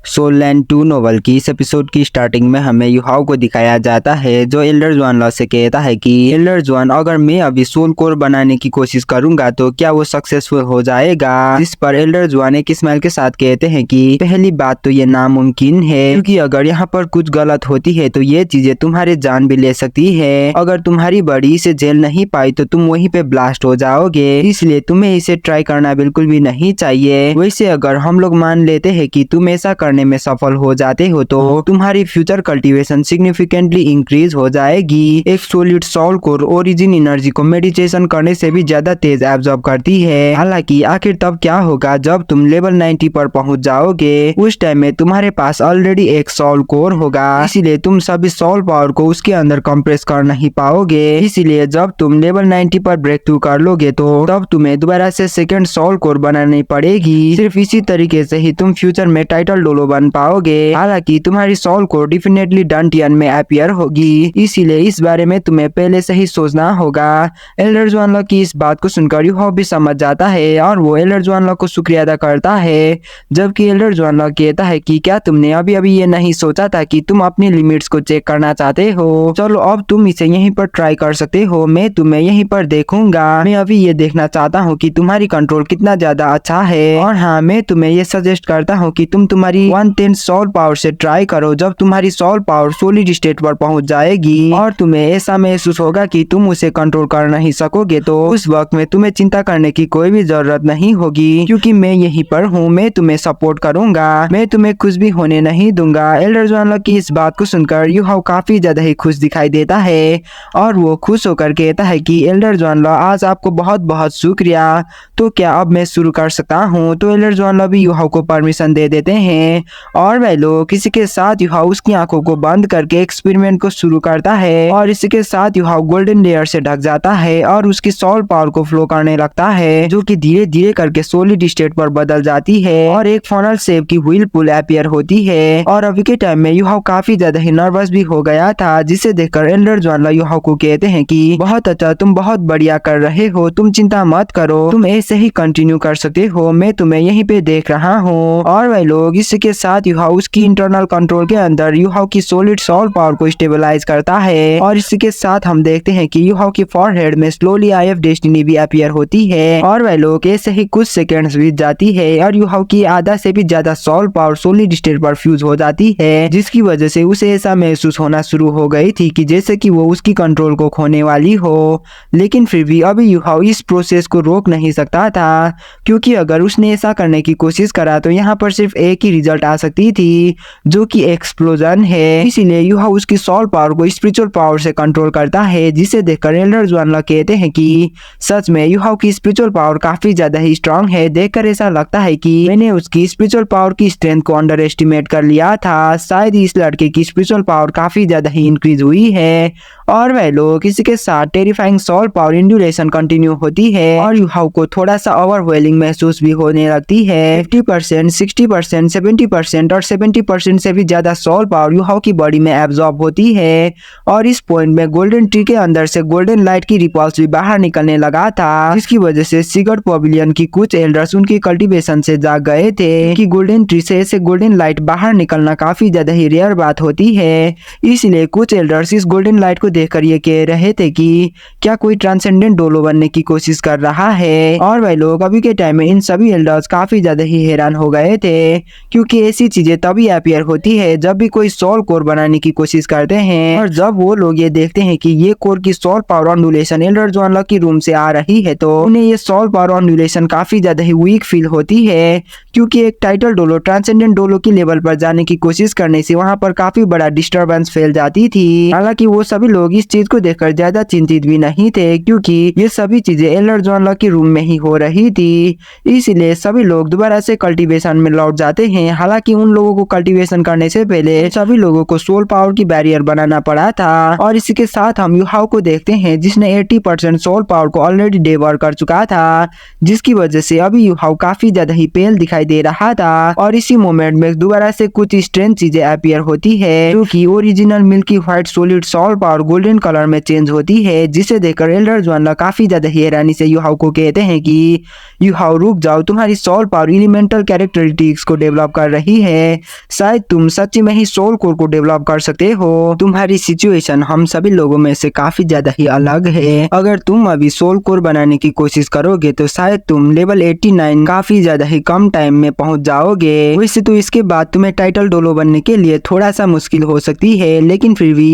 Soul land 2 novel की इस episode की स्टार्टिंग में हमें युहाओ को दिखाया जाता है जो एल्डर जुआन लॉ से कहता है कि एल्डर जुआन, अगर मैं अभी सोल कोर बनाने की कोशिश करूंगा तो क्या वो सक्सेसफुल हो जाएगा। जिस पर एल्डर जुआन एक स्माइल के साथ कहते हैं कि पहली बात तो ये नामुमकिन है, क्योंकि अगर यहाँ पर कुछ गलत होती है तो ये चीजें तुम्हारी जान भी ले सकती है। अगर तुम्हारी बड़ी इसे झेल नहीं पाई तो तुम वहीं पे ब्लास्ट हो जाओगे, इसलिए तुम्हें इसे ट्राई करना बिल्कुल भी नहीं चाहिए। वैसे अगर हम लोग मान लेते हैं कि तुम ऐसा करने में सफल हो जाते हो तो तुम्हारी फ्यूचर कल्टीवेशन सिग्निफिकेंटली इंक्रीज हो जाएगी। एक solid sol core origin energy को मेडिटेशन करने से भी ज्यादा तेज एब्जॉर्ब करती है। हालांकि आखिर तब क्या होगा जब तुम लेवल 90 पर पहुंच जाओगे, उस टाइम में तुम्हारे पास ऑलरेडी एक सोल कोर होगा, इसीलिए तुम सभी सोल पावर को उसके अंदर कंप्रेस कर नहीं पाओगे। इसीलिए जब तुम लेवल 90 पर ब्रेक थ्रू कर लोगे तो तब तुम्हें दोबारा से सेकेंड सोल कोर बनानी पड़ेगी। सिर्फ इसी तरीके से ही तुम फ्यूचर में टाइटल डोलो बन पाओगे। हालांकि तुम्हारी सोल कोर डेफिनेटली डंटियन में अपीयर होगी, इसीलिए इस बारे में तुम्हें पहले से ही सोचना होगा। एल्डर जुआन लॉ की इस बात को सुनकर युहाओ भी समझ जाता है और वो एल्डर जुआन लॉ को शुक्रिया अदा करता है, जबकि एल्डर जुआन लॉ कहता है कि क्या तुमने अभी अभी ये नहीं सोचा था कि तुम अपनी लिमिट्स को चेक करना चाहते हो। चलो अब तुम इसे यहीं पर ट्राई कर सकते हो, मैं तुम्हें यहीं पर देखूंगा। मैं अभी ये देखना चाहता हूँ कि तुम्हारी कंट्रोल कितना ज्यादा अच्छा है। और हाँ, मैं तुम्हें ये सजेस्ट करता हूँ कि तुम तुम्हारी 1/10 सोल पावर से ट्राई करो। जब तुम्हारी सोल पावर सॉलिड स्टेट पर पहुंच जाएगी और तुम्हें ऐसा महसूस होगा कि तुम उसे कंट्रोल कर नहीं सकोगे, तो उस वक्त में तुम्हें चिंता करने की कोई भी जरूरत नहीं होगी, क्योंकि मैं यहीं पर हूँ। मैं तुम्हें सपोर्ट करूंगा, मैं तुम्हें कुछ भी होने नहीं दूंगा। एल्डर जुआन लॉ की इस बात को सुनकर युहाओ काफी ज्यादा ही खुश दिखाई देता है और वो खुश होकर कहता है कि एल्डर जुआन लॉ, आज आपको बहुत बहुत शुक्रिया। तो क्या अब मैं शुरू कर सकता हूँ? तो एल्डर जुआन लॉ भी युहाओ को परमिशन दे देते हैं और वह लोग किसी के साथ युहाओ उसकी आंखों को बंद करके एक्सपेरिमेंट को शुरू करता है और इसके साथ युहाओ गोल्डन लेयर से ढक जाता है और उसकी सोल पावर को फ्लो करने लगता है, जो कि धीरे धीरे करके सॉलिड स्टेट पर बदल जाती है और एक फनल शेप की व्हील पुल अपीयर होती है। और अभी के टाइम में युहाओ काफी ज्यादा ही नर्वस भी हो गया था, जिसे देखकर एल्डर जुआन लॉ युहाओ को कहते हैं कि बहुत अच्छा, तुम बहुत बढ़िया कर रहे हो, तुम चिंता मत करो, तुम ऐसे ही कंटिन्यू कर सकते हो, मैं तुम्हें यहीं पे देख रहा हूँ। और वह लोग इसके साथ युहाओ उसकी इंटरनल कंट्रोल के अंदर युहाओ की सॉलिड सोल पावर को स्टेबलाइज करता है और इसके साथ हम देखते हैं कि युहाओ की फॉरहेड में स्लोली आईएफ डेस्टिनी भी अपीयर होती है और वह लोग ऐसे ही कुछ सेकंड्स बीत जाती है और युहाओ की आधा से भी ज्यादा सोल पावर सॉलिड स्टेट पर फ्यूज हो जाती है, जिसकी वजह से उसे ऐसा महसूस होना शुरू हो गई थी कि जैसे कि वो उसकी कंट्रोल को खोने वाली हो। लेकिन फिर भी अभी युहाओ इस प्रोसेस को रोक नहीं सकता था, क्योंकि अगर उसने ऐसा करने की कोशिश करा तो यहाँ पर सिर्फ एक ही रिजल्ट आ सकती थी, जो कि एक्सप्लोजन है। इसीलिए युहाओ उसकी सोल पावर को स्पिरिचुअल पावर से कंट्रोल करता है, जिसे देखकर एल्डर जुआन लॉ कहते हैं कि सच में युहाओ की स्पिरिचुअल पावर काफी ज्यादा ही स्ट्रांग है। देखकर ऐसा लगता है कि मैंने उसकी स्पिरिचुअल पावर की स्ट्रेंथ को अंडर एस्टिमेट कर लिया था। शायद इस लड़के की स्पिरिचुअल पावर काफी ज्यादा ही इंक्रीज हुई है। और वह लोग इसी के साथ terrifying soul power induration continue होती है और युहाओ को थोड़ा सा ओवरवेलिंग महसूस भी होने लगती है। 50%, 60%, 70% और 70% से भी ज्यादा सोल पावर युहाओ की बॉडी में एब्जॉर्ब होती है और इस पॉइंट में गोल्डन ट्री के अंदर से गोल्डन लाइट की रिपल्स भी बाहर निकलने लगा था, जिसकी वजह से सिगर्ड पवेलियन की कुछ एल्डर्स उनकी कल्टीवेशन से जाग गए थे कि गोल्डन ट्री से ऐसे गोल्डन लाइट बाहर निकलना काफी ज्यादा ही रेयर बात होती है। इसलिए कुछ एल्डर्स इस गोल्डन लाइट को देखकर ये कह रहे थे कि क्या कोई ट्रांसेंडेंट डोलो बनने की कोशिश कर रहा है। और वह लोग अभी के टाइम में इन सभी एल्डर्स काफी ज्यादा ही हैरान हो गए थे, क्योंकि ऐसी चीजें तभी अपीयर होती है जब भी कोई सोल कोर बनाने की कोशिश करते हैं और जब वो लोग ये देखते हैं कि ये कोर की सोल पावर ऑन्डुलेशन एल्डर जुआन लॉ की रूम से आ रही है, तो उन्हें ये सोल पावर ऑन्डुलेशन काफी ज्यादा ही वीक फील होती है, क्योंकि एक टाइटल डोलो ट्रांसेंडेंट डोलो की लेवल पर जाने की कोशिश करने से वहां पर काफी बड़ा डिस्टर्बेंस फैल जाती थी। हालांकि वो सभी लोग इस चीज को देखकर ज्यादा चिंतित भी नहीं थे, क्योंकि ये सभी चीजें एल्डर जुआन लॉ की रूम में ही हो रही थी। इसलिए सभी लोग दोबारा से कल्टीवेशन में लौट जाते हैं। हालांकि उन लोगों को कल्टीवेशन करने से पहले सभी लोगों को सोल पावर की बैरियर बनाना पड़ा था और इसी के साथ हम युहाओ को देखते हैं, जिसने 80% सोल पावर को ऑलरेडी डेवर कर चुका था, जिसकी वजह से अभी युहाओ काफी ज्यादा ही पेल दिखाई दे रहा था। और इसी मोमेंट में दोबारा से कुछ स्ट्रेंज चीजें अपीयर होती है, जो कि original milky white solid soul power golden colour में चेंज होती है, जिसे देखकर एल्डर ज्वान काफी ज्यादा हैरानी से युहाओ को कहते हैं कि युहाओ रुक जाओ, तुम्हारी सोल पावर एलिमेंटल कैरेक्टरिस्टिक्स को डेवलप कर रही है, शायद तुम सच्ची में ही सोल कोर को डेवलप कर सकते हो। तुम्हारी सिचुएशन हम सभी लोगों में से काफी ज्यादा ही अलग है। अगर तुम अभी सोल कोर बनाने की कोशिश करोगे तो शायद तुम लेवल 89 काफी ज्यादा ही कम टाइम में पहुंच जाओगे। वैसे तो इसके बाद तुम्हें टाइटल डोलो बनने के लिए थोड़ा सा मुश्किल हो सकती है, लेकिन फिर भी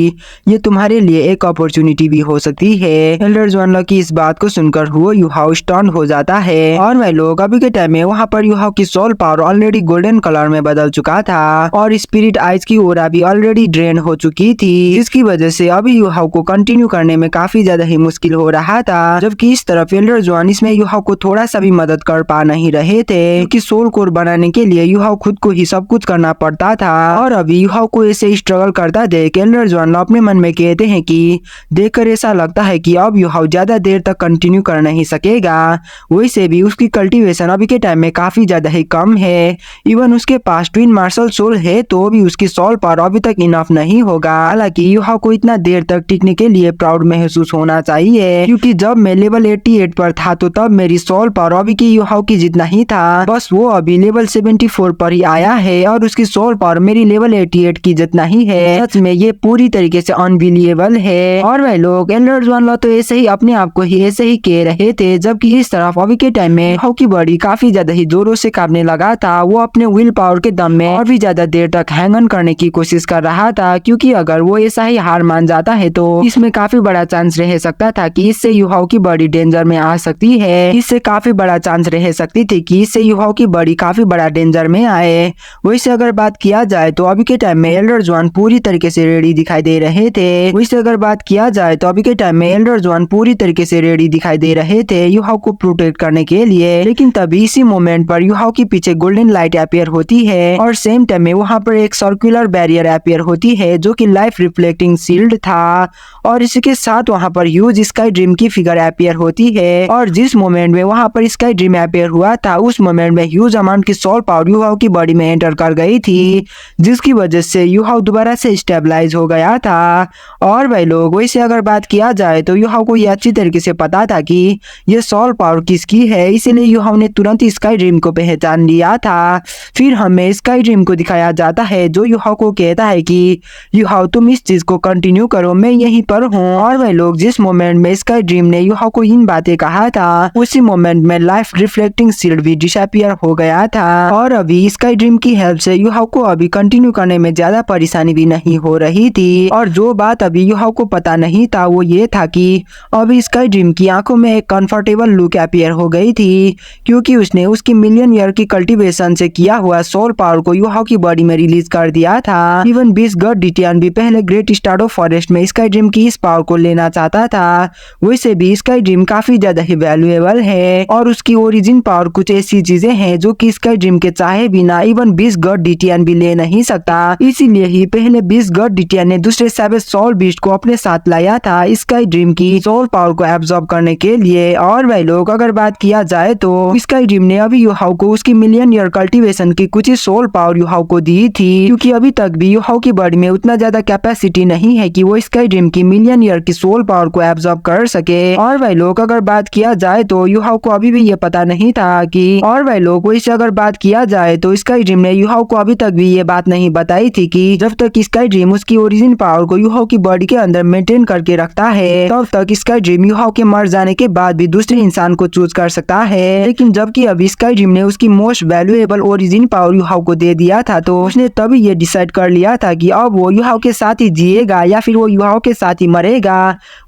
ये तुम्हारे लिए एक अपॉर्चुनिटी भी हो सकती है। एल्डर ज्वान की इस बात को सुनकर हुआ युहाओ स्टन हो जाता है और वह लोग अभी के टाइम में वहाँ पर युहाओ की soul power already golden colour में बदल चुका था और स्पिरिट आइज की ओरा भी ऑलरेडी ड्रेन हो चुकी थी, जिसकी वजह से अभी युहाओ को कंटिन्यू करने में काफी ज्यादा ही मुश्किल हो रहा था। जबकि इस तरफ एल्डर ज्वान इसमें युहाओ को थोड़ा सा भी मदद कर पा नहीं रहे थे, क्योंकि सोल कोर बनाने के लिए युहाओ खुद को ही सब कुछ करना पड़ता था। और अभी युहाओ को ऐसे स्ट्रगल करता देख एल्डर ज्वान अपने मन में कहते हैं कि देखकर ऐसा लगता है कि अब युहाओ ज्यादा देर तक कंटिन्यू कर नहीं सकेगा। वैसे भी उसकी कल्टीवेशन अभी के टाइम में काफी ज्यादा ही कम है। इवन उसके पास ट्विन मार्शल सोल है तो भी उसकी सोल पावर अभी तक इनफ नहीं होगा। हालांकि युहाओ को इतना देर तक टिकने के लिए प्राउड महसूस होना चाहिए, क्योंकि जब मैं लेवल 88 पर था तो तब मेरी सोल पावर अभी की युहाओ की जितना ही था, बस वो अभी लेवल 74 पर ही आया है और उसकी सोल पावर मेरी लेवल 88 की जितना ही है। सच में ये पूरी तरीके से अनबिलीवेबल है। और वह लोग एल्डर ज्वान तो ऐसे ही अपने आप को ही ऐसे ही कह रहे थे, जबकि इस तरफ अभी के टाइम में युहाओ की बॉडी काफी ज्यादा ही जोरों से कांपने लगा था। वो अपने विल पावर के दम में और भी ज्यादा देर तक हैंग ऑन करने की कोशिश कर रहा था, क्योंकि अगर वो ऐसा ही हार मान जाता है तो इसमें काफी बड़ा चांस रह सकता था कि इससे युहाओ की बॉडी डेंजर में आ सकती है। इससे काफी बड़ा चांस रह सकती थी कि इससे युहाओ की बॉडी काफी बड़ा डेंजर में आए। वैसे अगर बात किया जाए तो अभी के टाइम में एल्डर ज्वान पूरी तरीके से रेडी दिखाई दे रहे थे। वैसे अगर बात किया जाए तो अभी के टाइम में एल्डर ज्वान पूरी तरीके से रेडी दिखाई दे रहे थे युहाओ को प्रोटेक्ट करने के लिए। लेकिन तभी इसी मोमेंट पर युहाओ के पीछे गोल्डन लाइट अपीयर होती है और सेम टाइम में वहाँ पर एक सर्कुलर बैरियर अपीयर होती है जो कि लाइफ रिफ्लेक्टिंग शील्ड था। और इसके साथ वहाँ पर ह्यूज स्काई ड्रीम की फिगर अपीयर होती है और जिस मोमेंट में वहाँ पर स्काई ड्रीम अपीयर हुआ था उस मोमेंट में ह्यूज अमाउंट की सोल पावर युहाओ की बॉडी में एंटर कर गई थी, जिसकी वजह से युहाओ दोबारा से स्टेबलाइज हो गया था। और भाई लोग वैसे अगर बात किया जाए तो युहाओ को यह अच्छी तरीके से पता था कि ये सोल पावर किसकी है, इसीलिए युहाओ ने तुरंत स्काई ड्रीम को पहचान लिया था। फिर हमें स्काई ड्रीम को दिखाया जाता है जो युहाओ को कहता है कि युहाओ तुम इस चीज को कंटिन्यू करो, मैं यहीं पर हूँ। और वह लोग जिस मोमेंट में स्काई ड्रीम ने युहाओ को इन बातें कहा था उसी मोमेंट में लाइफ रिफ्लेक्टिंग शील्ड भी डिसअपीयर हो गया था। और अभी स्काई ड्रीम की हेल्प से युहाओ को अभी कंटिन्यू करने में ज्यादा परेशानी भी नहीं हो रही थी। और जो बात अभी युहाओ को पता नहीं था वो ये था कि अभी स्काई ड्रीम की आंखों में एक कंफर्टेबल लुक अपीयर हो गई थी, क्योंकि उसने उसकी मिलियन ईयर की कल्टीवेशन से किया हुआ सोल पावर को युहाओ की बॉडी में रिलीज कर दिया था। इवन बीस गॉड डिटियन भी पहले ग्रेट स्टार्डो फॉरेस्ट में स्काई ड्रीम की इस पावर को लेना चाहता था। वैसे भी स्काई ड्रीम काफी ज्यादा ही वैल्यूएबल है और उसकी ओरिजिन पावर कुछ ऐसी चीजें हैं जो कि स्काई ड्रीम के चाहे बिना इवन बीस गॉड डिटियन भी ले नहीं सकता। इसीलिए ही पहले बीस गॉड डिटियन ने दूसरे सैवेज सोल बीस्ट को अपने साथ लाया था स्काई ड्रीम की सोल पावर को एब्जॉर्ब करने के लिए। और भाई लोग अगर बात किया जाए तो स्काई ड्रीम ने अभी युहाओ को उसकी मिलियन ईयर कल्टीवेशन की कुछ ही सोल पावर युहाओ को दी थी, क्योंकि अभी तक भी युहाओ की बॉडी में उतना ज्यादा कैपेसिटी नहीं है कि वो स्काई ड्रीम की मिलियन ईयर की सोल पावर को एब्जॉर्ब कर सके। और भाई लोग अगर बात किया जाए तो युहाओ को अभी भी ये पता नहीं था कि और भाई लोग वैसे अगर बात किया जाए तो स्काई ड्रीम ने युहाओ को अभी तक भी ये बात नहीं बताई थी कि जब तक स्काई ड्रीम उसकी ओरिजिन पावर को युहाओ की बॉडी के अंदर मेंटेन करके रखता है तब तक स्काई ड्रीम युहाओ के मर जाने के बाद भी दूसरे इंसान को चूज कर सकता है। लेकिन जबकि अभी स्काई ड्रीम ने उसकी most valuable origin power Yuhao को दे दिया था तो उसने तभी ये डिसाइड कर लिया था कि अब वो युहाओ के साथ ही जिएगा या फिर वो युहाओ के साथ ही मरेगा।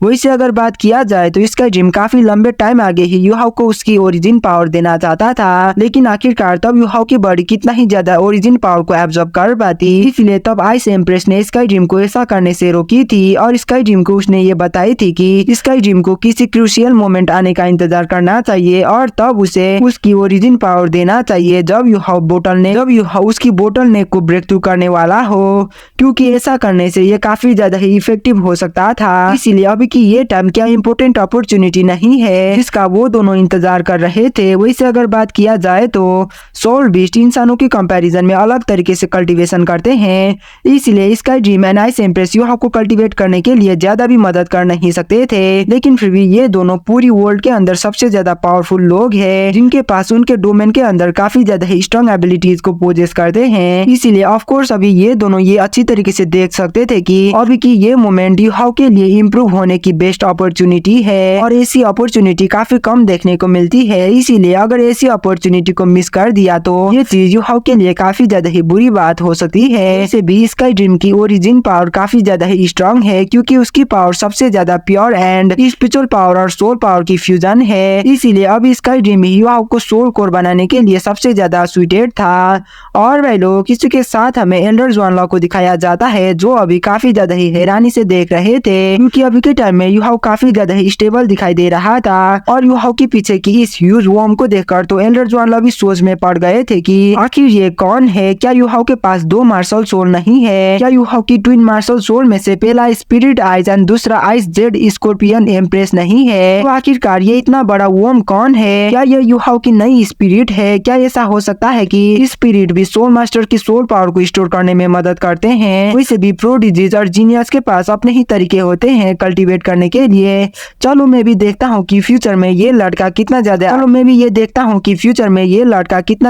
वैसे अगर बात किया जाए तो स्काई ड्रीम काफी लंबे टाइम आगे ही युहाओ को उसकी ओरिजिन पावर देना चाहता था, लेकिन आखिरकार तब युहाओ की बॉडी कितना ही ज्यादा ओरिजिन पावर को एब्जॉर्ब कर पाती, इसलिए तब आइस एम्प्रेस ने स्काई ड्रीम को ऐसा करने से रोकी थी। और स्काई ड्रीम को उसने ये बताई थी कि स्काई ड्रीम को किसी क्रूशियल मोमेंट आने का इंतजार करना चाहिए और तब उसे उसकी ओरिजिन पावर देना चाहिए जब युहाओ उसकी बोटल नेक को ब्रेक थ्रू करने वाला हो, क्योंकि ऐसा करने से ये काफी ज्यादा ही इफेक्टिव हो सकता था। इसीलिए अभी की ये टाइम क्या इम्पोर्टेंट अपॉर्चुनिटी नहीं है जिसका वो दोनों इंतजार कर रहे थे। वैसे अगर बात किया जाए तो सोल बीस्ट इंसानों की कंपैरिजन में अलग तरीके से कल्टीवेशन करते हैं, इसलिए sky dream and ice empress Yuhao को कल्टीवेट करने के लिए ज्यादा भी मदद कर नहीं सकते थे, लेकिन फिर भी ये दोनों पूरी वर्ल्ड के अंदर सबसे ज्यादा पावरफुल लोग हैं, जिनके पास उनके डोमेन के अंदर काफी ज्यादा स्ट्रॉन्ग एबिलिटीज को पोजेस करते हैं। इसीलिए ऑफ कोर्स अभी ये दोनों ये अच्छी तरीके से देख सकते थे कि अभी की ये मोमेंट यूहाओ के लिए इम्प्रूव होने की बेस्ट अपॉर्चुनिटी है, और ऐसी अपॉर्चुनिटी काफी कम देखने को मिलती है। इसीलिए अगर ऐसी अपॉर्चुनिटी को मिस कर दिया तो ये चीज यूहाओ के लिए काफी ज्यादा ही बुरी बात हो सकती है। ऐसे भी स्काई ड्रीम की ओरिजिन पावर काफी ज्यादा ही स्ट्रॉन्ग है, क्योंकि उसकी पावर सबसे ज्यादा प्योर एंड स्पिरिचुअल पावर और सोल पावर की फ्यूजन है। इसीलिए अब स्काई ड्रीम यूहाओ को सोल कोर बनाने के लिए सबसे ज्यादा सुइटेड था। और वह लोग इसी के साथ हमें एल्डर जुआनलॉ को दिखाया जाता है, जो अभी काफी ज्यादा ही हैरानी से देख रहे थे, क्योंकि अभी के टाइम में यूहाओ काफी ज्यादा ही स्टेबल दिखाई दे रहा था। और यूहाओ के पीछे की इस ह्यूज वॉर्म को देखकर तो एल्डर जुआनलॉ भी सोच में पड़ गए थे कि आखिर ये कौन है। क्या यूहाओ के पास दो मार्शल सोल नहीं है? क्या यूहाओ की ट्विन मार्शल सोल में से पहला स्पिरिट आइज एंड दूसरा आइस जेड स्कॉर्पियन एम्प्रेस नहीं है? तो आखिरकार ये इतना बड़ा वॉर्म कौन है? क्या ये यूहाओ की नई स्पिरिट है? क्या ऐसा हो सकता है कि स्पिरिट भी सोल मास्टर की सोल पावर को स्टोर करने में मदद करते हैं? वैसे भी प्रोडिजीज और जीनियस के पास अपने ही तरीके होते हैं कल्टीवेट करने के लिए। चलो मैं भी देखता हूँ कि फ्यूचर में ये लड़का कितना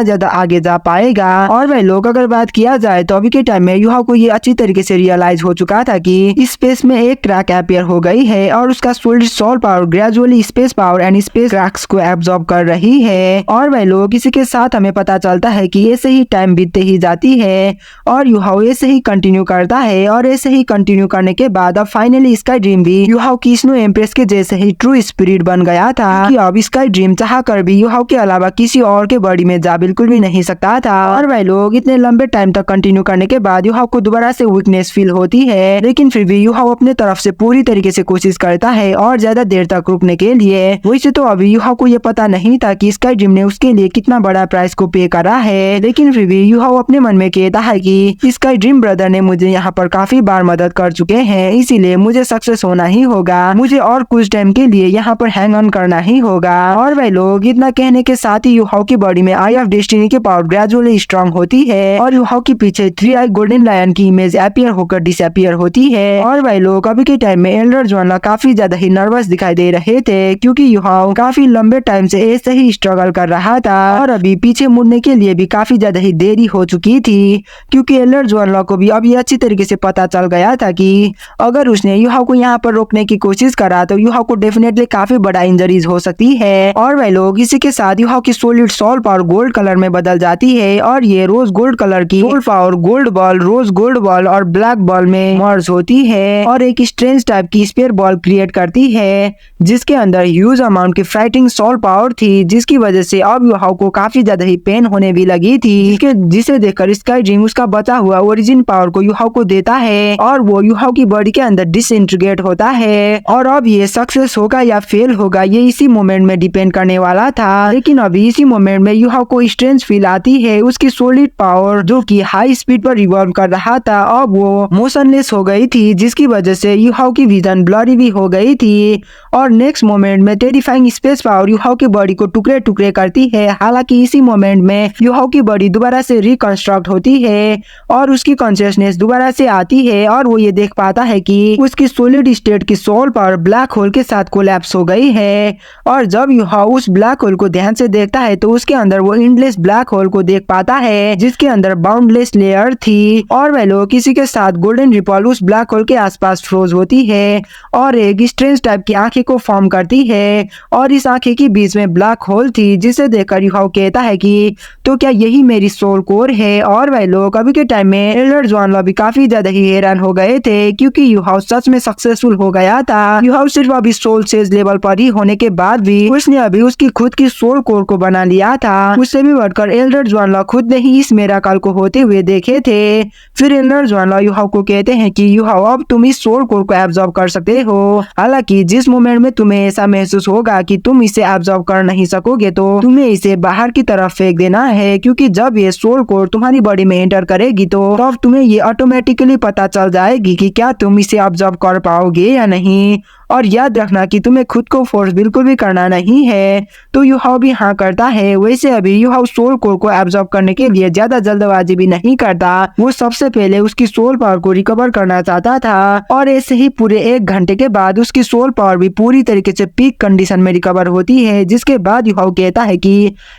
ज्यादा आगे जा पाएगा। और वह लोग अगर बात किया जाए तो अभी के टाइम में यूहाओ को ये अच्छी तरीके से रियलाइज हो चुका था कि स्पेस में एक क्रैक अपीयर हो गई है, और उसका solid soul power gradually space power and space cracks को एब्जॉर्ब कर रही है। और वह लोग इसी के साथ हमें पता चलता है कि ऐसे ही टाइम बीतते ही जाती है, और यूहाओ ऐसे ही कंटिन्यू करता है, और ऐसे ही कंटिन्यू करने के बाद अब फाइनली स्काई ड्रीम भी यूहाओ की स्नो एम्प्रेस के जैसे ही ट्रू स्पिरिट बन गया था कि अब स्काई ड्रीम चाह कर भी यूहाओ के अलावा किसी और के बॉडी में जा बिल्कुल भी नहीं सकता था। और वह लोग इतने लंबे टाइम तक कंटिन्यू करने के बाद यूहाओ को दोबारा से वीकनेस फील होती है, लेकिन फिर भी यूहाओ अपने तरफ से पूरी तरीके से कोशिश करता है और ज्यादा देर तक रुकने के लिए। वैसे तो अभी यूहाओ को ये पता नहीं था कि स्काई ड्रीम ने उसके लिए कितना बड़ा प्राइस को पे करा है, लेकिन फिर भी यूहाओ अपने मन में कहता है कि स्काई ड्रीम ब्रदर ने मुझे यहाँ पर काफी बार मदद कर चुके हैं, इसीलिए मुझे सक्सेस होना ही होगा, मुझे और कुछ टाइम के लिए यहाँ पर हैंग ऑन करना ही होगा। और वह लोग इतना कहने के साथ ही यूहाओ की बॉडी में आई ऑफ डेस्टिनी की पावर ग्रेजुअली स्ट्रॉन्ग होती है, और यूहाओ के पीछे 3 आई गोल्डन लायन की इमेज अपीयर होकर डिसअपीयर होती है। और वह लोग अभी के टाइम में एल्डर जुआनलॉ काफी ज्यादा ही नर्वस दिखाई दे रहे थे, क्योंकि यूहाओ काफी लंबे टाइम से ऐसे ही स्ट्रगल कर रहा था, और अभी पीछे मुड़ने के लिए भी काफी ज्यादा ही देरी हो चुकी थी, क्योंकि एल्डर जुआनलॉ को भी अब ये अच्छी तरीके से पता चल गया था कि अगर उसने यूहाओ को यहाँ पर रोकने की कोशिश करा तो यूहाओ को डेफिनेटली काफी बड़ा इंजरीज हो सकती है। और वह लोग इसी के साथ यूहाओ की solid soul power gold colour में बदल जाती है, और ये रोज गोल्ड कलर की soul power gold ball, rose gold ball और ब्लैक बॉल में मर्ज होती है, और एक स्ट्रेंज टाइप की स्पेयर बॉल क्रिएट करती है, जिसके अंदर ह्यूज अमाउंट की फ्राइटिंग सोल पावर थी, जिसकी वजह से अब यूहाओ को काफी ज्यादा ही पेन होने भी लगी थी, जिसे देखकर स्काई ड्रीम उसका बचा हुआ ओरिजिन पावर को यूहाओ को देता है, और वो यूहाओ की बॉडी के अंदर डिसइंटीग्रेट होता है। और अब ये सक्सेस होगा या फेल होगा ये इसी मोमेंट में डिपेंड करने वाला था, लेकिन अभी इसी मोमेंट में यूहाओ को स्ट्रेंज फील आती है। उसकी सॉलिड पावर जो कि हाई स्पीड पर रिवॉल्व कर रहा था, अब वो मोशनलेस हो गई थी, जिसकी वजह से यूहाओ की विजन ब्लरी भी हो गई थी। और नेक्स्ट मोमेंट में टेरिफाइंग स्पेस पावर यूहाओ की बॉडी को टुकड़े टुकड़े करती है। हालांकि इसी मोमेंट में यूहाओ की बॉडी दोबारा से रिकंस्ट्रक्ट होती है, और उसकी कॉन्शियसनेस दोबारा से आती है, और वो ये देख पाता है कि उसकी सॉलिड स्टेट की सोल पावर ब्लैक होल के साथ कोलैप्स हो गई है। और जब यूहाओ उस ब्लैक होल को ध्यान से देखता है तो उसके अंदर वो एंडलेस ब्लैक होल को देख पाता है, जिसके अंदर बाउंडलेस लेयर थी। और वह लोग किसी के साथ गोल्डन रिपल उस ब्लैक होल के आसपास फ्रोज होती है, और एक स्ट्रेंज टाइप की आंखें को फॉर्म करती है, और इस आंखें के बीच में ब्लैक होल थी, जिसे देखकर यूहाओ कहता है कि तो क्या यही मेरी सोल कोर है। और वह लोग अभी के टाइम में एल्डर जुआनलॉ भी काफी ज्यादा ही हैरान हो गए थे, क्योंकि यूहाओ सच में सक्सेसफुल हो गया था। यूहाओ सिर्फ अभी सोल सेज लेवल पर ही होने के बाद भी उसने अभी उसकी खुद की सोल कोर को बना लिया था। उससे भी बढ़कर एल्डर जुआनलॉ खुद ने ही इस मिरेकल को होते हुए देखे थे। फिर एल्डर जुआनलॉ यूहाओ को कहते हैं कि यूहाओ अब तुम इस सोल कोर को एब्जॉर्ब कर सकते हो। हालांकि जिस मोमेंट में तुम्हें ऐसा महसूस होगा कि तुम इसे एब्जॉर्ब कर नहीं सकोगे तो तुम्हें इसे बाहर की तरफ फेंक देना है, क्योंकि जब ये सोल कोर तुम्हारी बॉडी में एंटर करेगी तो तब तुम्हें ये ऑटोमेटिकली पता चल जाएगी कि क्या तुम इसे एब्जॉर्ब कर पाओगे या नहीं। और याद रखना कि तुम्हें खुद को फोर्स बिल्कुल भी करना नहीं है। तो यूहाओ भी हाँ करता है। वैसे अभी यूहाओ सोल कोर को एब्जॉर्ब करने के लिए ज्यादा जल्दबाजी भी नहीं करता। वो सबसे पहले उसकी सोल पावर को रिकवर करना चाहता था और ऐसे ही पूरे 1 घंटे के बाद उसकी सोल पावर भी पूरी तरीके से पीक कंडीशन में रिकवर होती है। जिसके बाद यूहाओ कहता है कि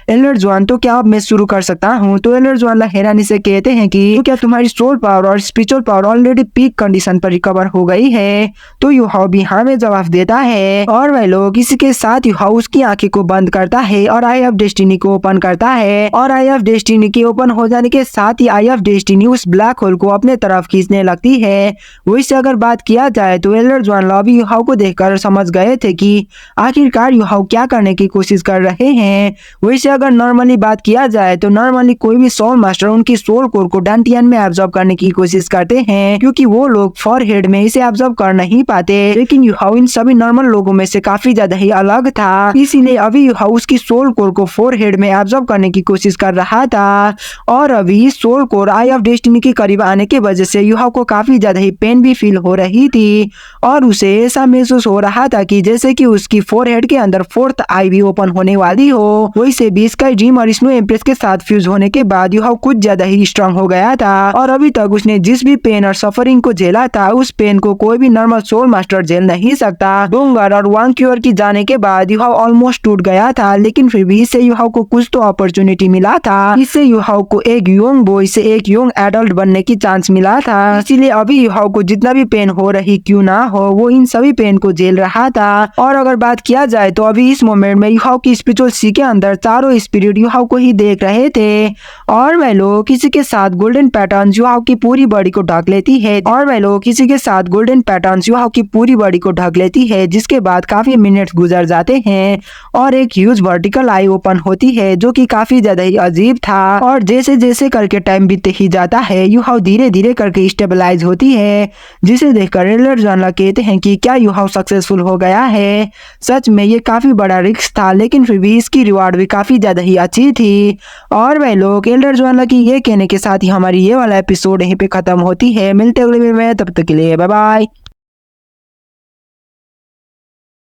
एल्डर जुआन, तो क्या अब मैं शुरू कर सकता हूँ? तो एल्डर जुआन हैरानी से कहते हैं कि तो क्या तुम्हारी सोल पावर और spiritual power already peak condition पर रिकवर हो गई है? तो यूहाओ भी हाँ में जवाब देता है। और वह लोग इसी के साथ यूहाओ उसकी आंखें को बंद करता है और आई ऑफ डेस्टिनी को ओपन करता है। और आई ऑफ डेस्टिनी के ओपन हो जाने के साथ ही आई ऑफ डेस्टिनी उस ब्लैक होल को अपने तरफ खींचने लगती है। वैसे अगर बात किया जाए तो एल्डर जुआन अभी यूहाओ को देखकर समझ गए थे कि आखिरकार यूहाओ क्या करने की कोशिश कर रहे हैं। वैसे अगर नॉर्मली बात किया जाए तो नॉर्मली कोई भी सोल मास्टर उनकी सोल कोर को डांटियन में एब्जॉर्ब करने की कोशिश करते हैं, क्योंकि वो लोग फॉरहेड में इसे एब्जॉर्ब कर नहीं पाते। लेकिन यूहाओ इन सभी नॉर्मल लोगों में से काफी ज्यादा ही अलग था, इसीलिए अभी यूहाओ उसकी सोल कोर को फॉरहेड में एब्जॉर्ब करने की कोशिश कर रहा था। और अभी soul core eye of destiny के करीब आने की वजह से यूहाओ को काफी ज्यादा ही पेन भी फील हो रही थी और उसे ऐसा महसूस हो रहा था कि जैसे कि उसकी फोरहेड के अंदर 4th आई भी ओपन होने वाली हो। वैसे भी स्काई ड्रीम और स्नो एम्प्रेस के साथ फ्यूज होने के बाद यूहाओ कुछ ज्यादा ही स्ट्रांग हो गया था और अभी तक उसने जिस भी पेन और सफरिंग को झेला था उस पेन को कोई भी नॉर्मल सोल मास्टर झेल नहीं सकता। डोंगर और वांग क्यूर की जाने के बाद यूहाओ ऑलमोस्ट टूट गया था, लेकिन फिर भी इससे यूहाओ को कुछ तो अपॉर्चुनिटी मिला था। इससे यूहाओ को एक यंग बॉय से एक यंग एडल्ट बनने की चांस मिला था। इसीलिए अभी यूहाओ को जितना भी पेन हो रही क्यों ना हो, वो इन सभी पेन को झेल रहा था। और अगर बात किया जाए तो अभी इस मोमेंट में यूहाओ की स्पिरिचुअल सी के अंदर चारों स्पिरिट यूहाओ को ही देख रहे थे और वह लोग किसी के साथ गोल्डन पैटर्न यूहाओ की पूरी बॉडी को ढक लेती है जिसके बाद काफी मिनट्स गुजर जाते हैं और एक ह्यूज वर्टिकल आई ओपन होती है जो कि काफी ज्यादा ही अजीब था। और जैसे जैसे करके टाइम बीतते ही जाता है यूहाओ धीरे धीरे करके स्टेबलाइज होती है, जिसे देखकर एल्डर जुआन कहते हैं कि क्या यूहाओ सक्सेसफुल हो गया है। सच में ये काफी बड़ा रिस्क था, लेकिन फिर भी इसकी रिवार्ड भी काफी ज्यादा ही अच्छी थी। और वह लोग एल्डर जुआन की ये कहने के साथ ही हमारी ये वाला एपिसोड यहीं पे खत्म होती है। मिलते अगले वीडियो में, तब तक के लिए बाय बाय।